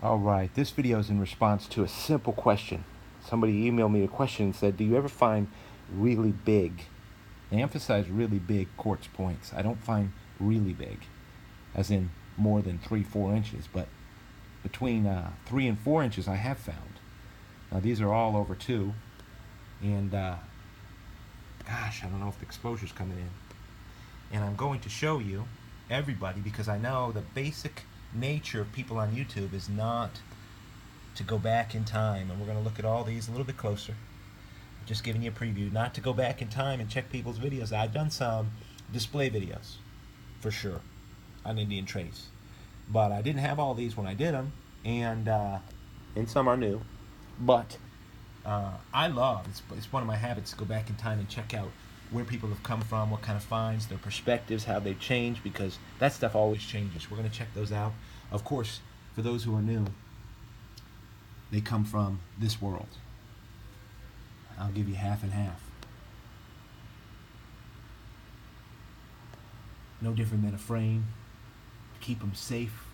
Alright, this video is in response to a simple question. Somebody emailed me a question and said, do you ever find really big, they emphasize really big quartz points. I don't find really big, as in more than 3-4 inches, but between 3 and 4 inches I have found. Now these are all over 2, and gosh, I don't know if the exposure's coming in. And I'm going to show you, everybody, because I know the basic nature of people on YouTube is not to go back in time, and we're going to look at all these a little bit closer. I'm just giving you a preview, not to go back in time and check people's videos. I've done some display videos, for sure, on Indian trace, but I didn't have all these when I did them, and some are new, but I love, it's one of my habits to go back in time and check out where people have come from, what kind of finds, their perspectives, how they've changed, because that stuff always changes. We're going to check those out. Of course, for those who are new, they come from this world. I'll give you half and half. No different than a frame. Keep them safe,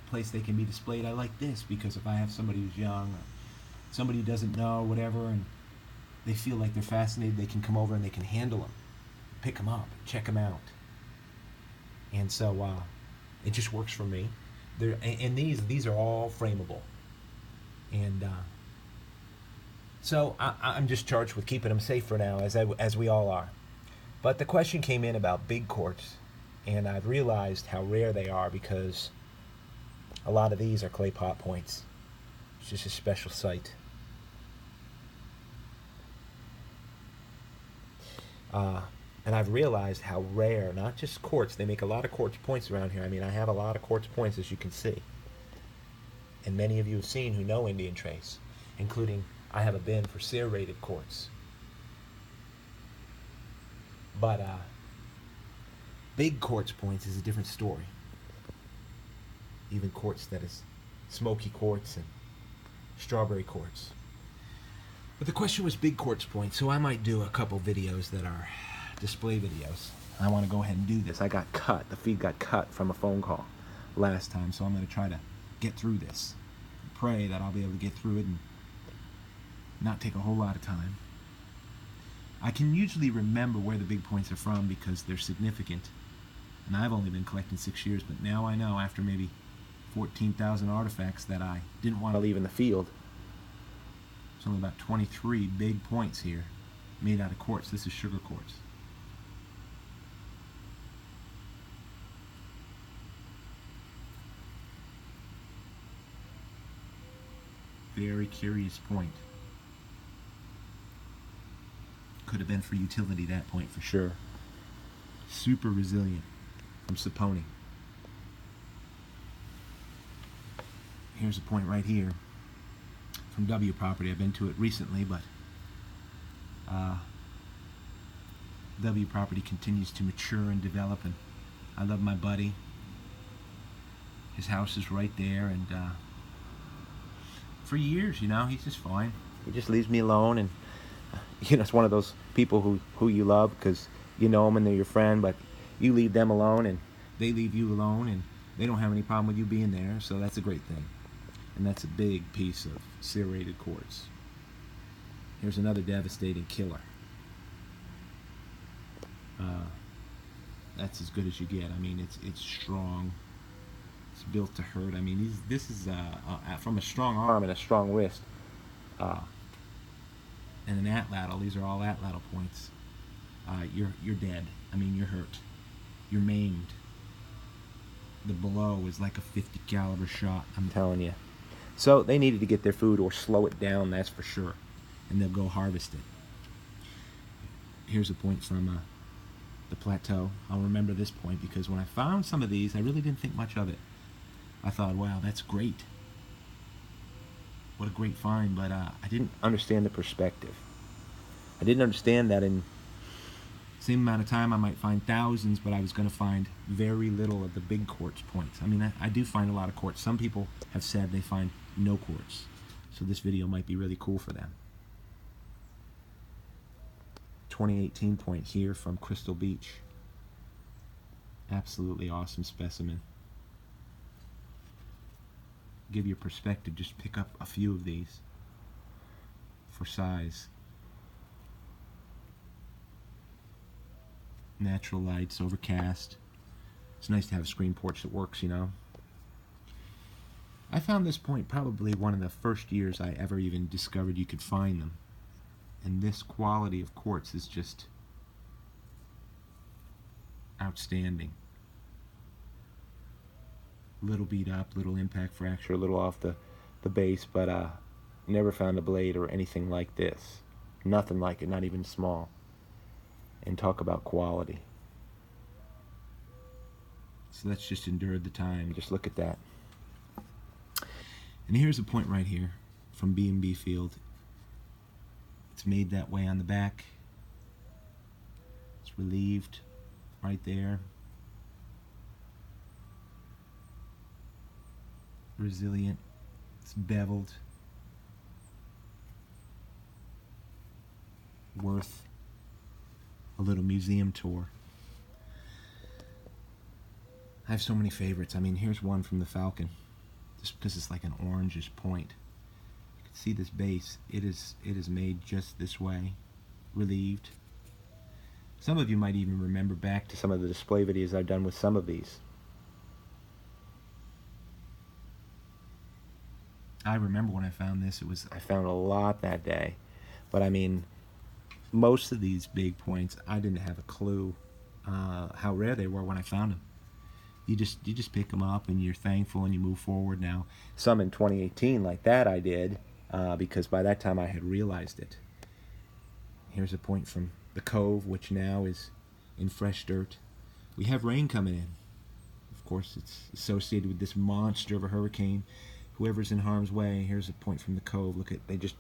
place they can be displayed. I like this because if I have somebody who's young, or somebody who doesn't know, whatever, and they feel like they're fascinated, they can come over and they can handle them, pick them up, check them out. And so it just works for me. And these are all frameable. And so I'm just charged with keeping them safe for now, as we all are. But the question came in about big quartz, and I've realized how rare they are because a lot of these are clay pot points. It's just a special site. And I've realized how rare, not just quartz, they make a lot of quartz points around here. I mean, I have a lot of quartz points, as you can see. And many of you have seen who know Indian trace, including I have a bin for serrated quartz. But big quartz points is a different story. Even quartz that is smoky quartz and strawberry quartz. But the question was big quartz points, so I might do a couple videos that are display videos. I want to go ahead and do this. I got cut. The feed got cut from a phone call last time, so I'm going to try to get through this. Pray that I'll be able to get through it and not take a whole lot of time. I can usually remember where the big points are from because they're significant. And I've only been collecting 6 years, but now I know after maybe 14,000 artifacts that I didn't want to leave in the field. There's only about 23 big points here made out of quartz. This is sugar quartz. Very curious point. Could have been for utility, that point for sure. Super resilient from Saponi. Here's a point right here from W property. I've been to it recently, but W property continues to mature and develop, and I love my buddy. His house is right there, and for years, you know, he's just fine. He just leaves me alone, and you know, it's one of those people who you love because you know them and they're your friend, but you leave them alone and they leave you alone, and they don't have any problem with you being there, so that's a great thing. And that's a big piece of serrated quartz. Here's another devastating killer. That's as good as you get. I mean, it's strong. It's built to hurt. I mean, this is from a strong arm and a strong wrist. And an atlatl. These are all atlatl points. You're dead. I mean, you're hurt. You're maimed. The blow is like a 50 caliber shot, I'm telling you. So they needed to get their food or slow it down, that's for sure. And they'll go harvest it. Here's a point from the plateau. I'll remember this point because when I found some of these, I really didn't think much of it. I thought, wow, that's great. What a great find, but I didn't understand the perspective. I didn't understand that in the same amount of time I might find thousands, but I was going to find very little of the big quartz points. I mean, I do find a lot of quartz. Some people have said they find no quartz, so this video might be really cool for them. 2018 point here from Crystal Beach. Absolutely awesome specimen. give you perspective, just pick up a few of these for size. Natural lights, overcast. It's nice to have a screen porch that works, you know. I found this point probably one of the first years I ever even discovered you could find them. And this quality of quartz is just outstanding. Little beat up, little impact fracture, a little off the base, but never found a blade or anything like this. Nothing like it, not even small. And talk about quality. So that's just endured the time. Just look at that. And here's a point right here from B&B Field. It's made that way on the back. It's relieved right there. Resilient. It's beveled. Worth a little museum tour. I have so many favorites. I mean, here's one from the Falcon. Just because it's like an orangish point. You can see this base. It is made just this way. Relieved. Some of you might even remember back to some of the display videos I've done with some of these. I remember when I found this, I found a lot that day. But I mean, most of these big points, I didn't have a clue how rare they were when I found them. You just pick them up and you're thankful and you move forward. Now, some in 2018 like that I did because by that time I had realized it. Here's a point from the Cove, which now is in fresh dirt. We have rain coming in. Of course, it's associated with this monster of a hurricane. Whoever's in harm's way, here's a point from the Cove. Look at, they just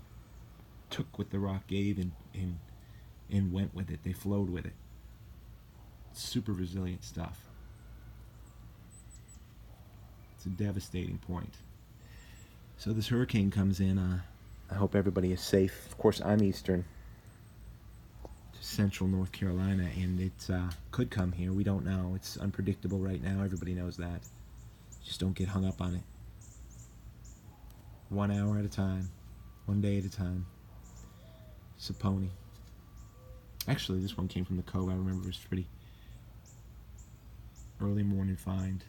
took what the rock gave and went with it. They flowed with it. Super resilient stuff. It's a devastating point. So this hurricane comes in. I hope everybody is safe. Of course, I'm eastern to central North Carolina, and it could come here. We don't know. It's unpredictable right now. Everybody knows that. Just don't get hung up on it. 1 hour at a time. 1 day at a time. Saponi. Actually, this one came from the Cove. I remember it was pretty early morning find.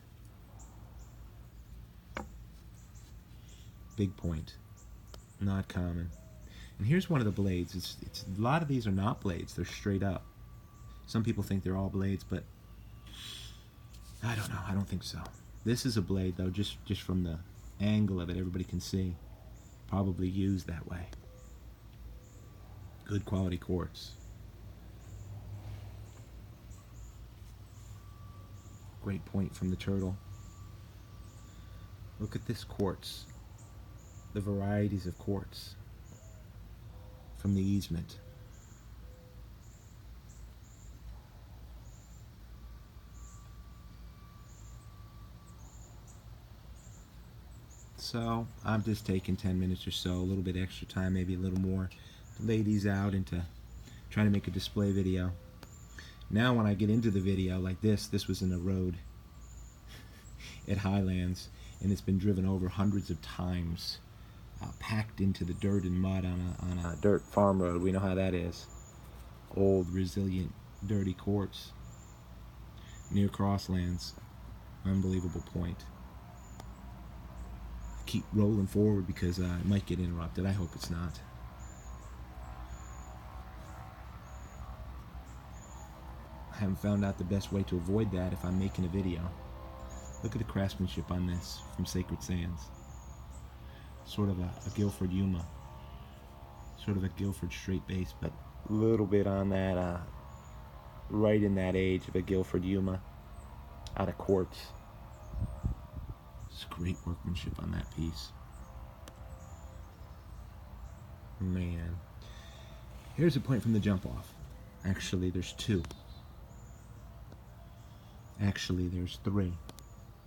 Big point. Not common. And here's one of the blades. It's a lot of these are not blades. They're straight up. Some people think they're all blades, but I don't know. I don't think so. This is a blade, though, just from the angle of it, everybody can see. Probably used that way. Good quality quartz. Great point from the turtle. Look at this quartz. The varieties of quartz from the easement. So I'm just taking 10 minutes or so, a little bit extra time, maybe a little more, to lay these out and to try to make a display video. Now when I get into the video like this was in a road at Highlands, and it's been driven over hundreds of times, packed into the dirt and mud on a dirt farm road. We know how that is. Old, resilient, dirty quartz near Crosslands. Unbelievable point. Keep rolling forward because it might get interrupted. I hope it's not. I haven't found out the best way to avoid that if I'm making a video. Look at the craftsmanship on this from Sacred Sands. Sort of a Guilford Yuma. Sort of a Guilford straight base, but a little bit on that, right in that age of a Guilford Yuma out of quartz. It's great workmanship on that piece. Man. Here's a point from the jump off. Actually, there's two. Actually, there's three.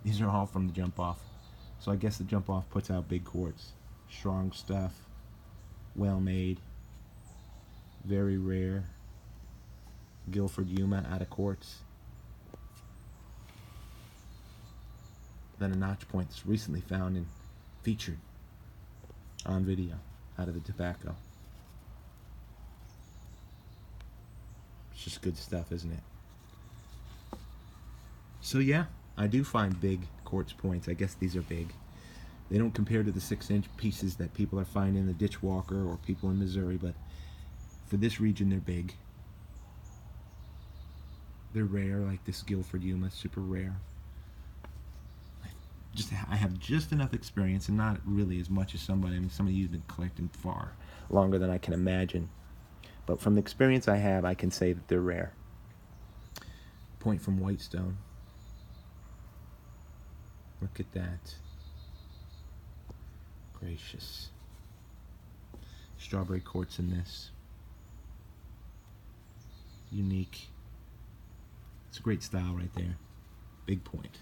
These are all from the jump off. So I guess the jump off puts out big quartz. Strong stuff. Well made. Very rare. Guilford Yuma out of quartz. Then a notch point that's recently found in featured on video out of the tobacco. It's just good stuff, isn't it? So yeah, I do find big quartz points. I guess these are big. They don't compare to the 6-inch pieces that people are finding in the Ditch Walker or people in Missouri, but for this region they're big. They're rare, like this Guilford Yuma, super rare. I have just enough experience, and not really as much as somebody. I mean, some of you've been collecting far longer than I can imagine. But from the experience I have, I can say that they're rare. Point from Whitestone. Look at that. Gracious. Strawberry quartz in this. Unique. It's a great style right there. Big point.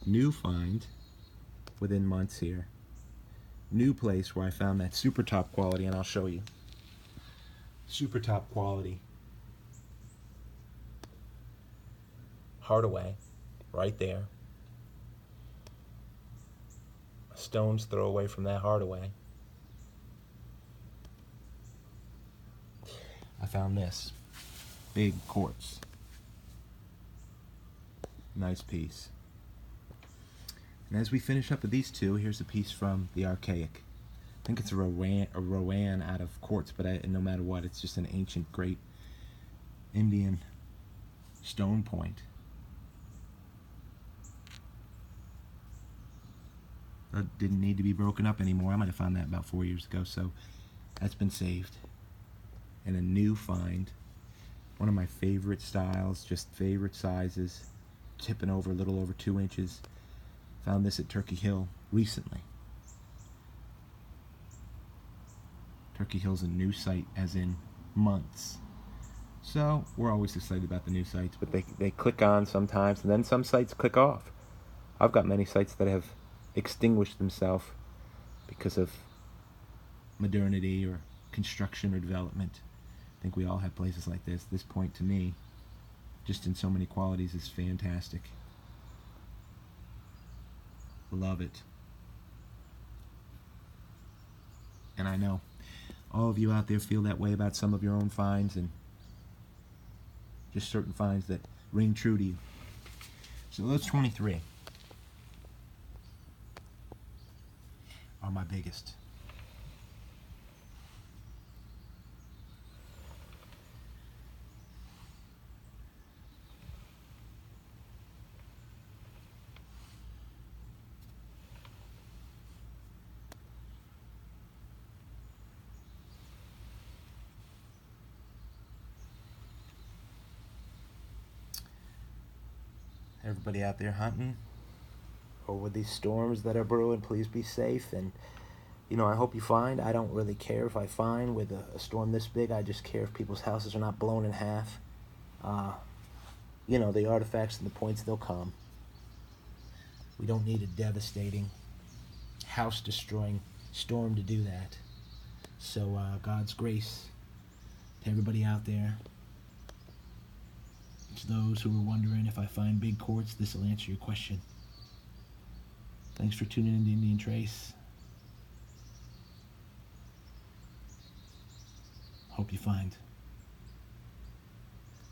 New find within months here. New place where I found that super top quality, and I'll show you. Super top quality. Hardaway, right there. A stone's throw away from that Hardaway. I found this. Big quartz. Nice piece. And as we finish up with these two, here's a piece from the Archaic. I think it's a Rowan out of quartz, but no matter what, it's just an ancient, great Indian stone point. That didn't need to be broken up anymore. I might have found that about 4 years ago, so that's been saved. And a new find. One of my favorite styles, just favorite sizes, tipping over a little over 2 inches. Found this at Turkey Hill recently. Turkey Hill's a new site, as in months. So we're always excited about the new sites, but they click on sometimes, and then some sites click off. I've got many sites that have extinguished themselves because of modernity or construction or development. I think we all have places like this. This point, to me, just in so many qualities, is fantastic. Love it. And I know all of you out there feel that way about some of your own finds, and just certain finds that ring true to you. So those 23 are my biggest. Everybody out there hunting over these storms that are brewing, please be safe. And I hope you find. I don't really care if I find with a storm this big. I just care if people's houses are not blown in half. The artifacts and the points, they'll come. We don't need a devastating, house-destroying storm to do that. So God's grace to everybody out there. To those who are wondering if I find big quartz, this will answer your question. Thanks for tuning in to Indian Trace. Hope you find.